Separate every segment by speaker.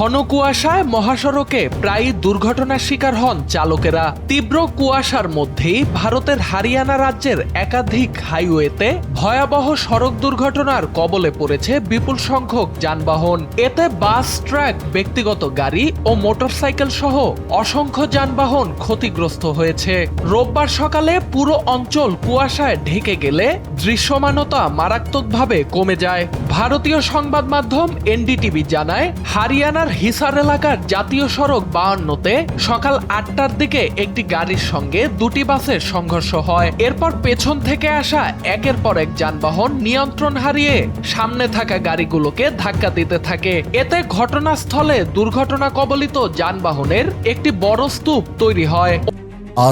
Speaker 1: ঘন কুয়াশায় মহাসড়কে প্রায় দুর্ঘটনার শিকার হন চালকেরা। তীব্র কুয়াশার মধ্যেই ভারতের হরিয়ানা রাজ্যের একাধিক হাইওয়েতে ভয়াবহ সড়ক দুর্ঘটনার কবলে পড়েছে বিপুল সংখ্যক যানবাহন। এতে বাস, ট্রাক, ব্যক্তিগত গাড়ি ও মোটরসাইকেল সহ অসংখ্য যানবাহন ক্ষতিগ্রস্ত হয়েছে। রোববার সকালে পুরো অঞ্চল কুয়াশায় ঢেকে গেলে দৃশ্যমানতা মারাত্মকভাবে কমে যায়। ভারতীয় সংবাদ মাধ্যম এনডিটিভি জানায়, হরিয়ানার হিসার এলাকার জাতীয় সড়ক 52-তে সকাল 8টার দিকে একটি গাড়ির সঙ্গে দুটি বাসের সংঘর্ষ হয়। এরপর পেছন থেকে আসা একের পর এক যানবাহন নিয়ন্ত্রণ হারিয়ে সামনে থাকা গাড়িগুলোকে ধাক্কা দিতে থাকে। এতে ঘটনাস্থলে দুর্ঘটনা কবলিত যানবাহনের একটি বড় স্তূপ তৈরি হয়।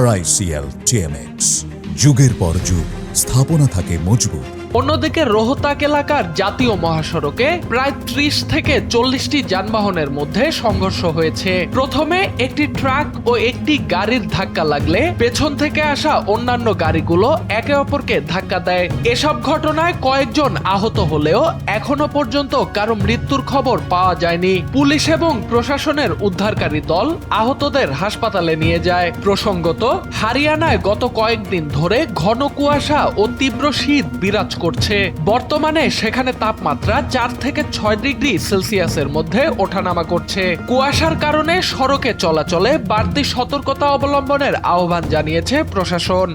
Speaker 2: RICL TMX, যুগের পর যুগ স্থাপনা থাকে মজবুত।
Speaker 1: অন্যদিকে রোহতাক এলাকার জাতীয় মহাসড়কে প্রায় 30 থেকে 40টি যানবাহনের মধ্যে সংঘর্ষ হয়েছে। প্রথমে একটি ট্রাক ও একটি গাড়ির ধাক্কা লাগলে পেছন থেকে আসা অন্যান্য গাড়িগুলো একে অপরকে ধাক্কা দেয়। এসব ঘটনায় কয়েকজন আহত হলেও এখনো পর্যন্ত কারো মৃত্যুর খবর পাওয়া যায়নি। পুলিশ এবং প্রশাসনের উদ্ধারকারী দল আহতদের হাসপাতালে নিয়ে যায়। প্রসঙ্গত, হরিয়ানায় গত কয়েকদিন ধরে ঘন কুয়াশা ও তীব্র শীত বিরাজ করছে। বর্তমানে সেখানে তাপমাত্রা 4 থেকে 6 ডিগ্রি সেলসিয়াসের মধ্যে ওঠানামা করছে। কুয়াশার কারণে সড়কে চলাচলে বাড়তি সতর্কতা অবলম্বনের আহ্বান জানিয়েছে প্রশাসন।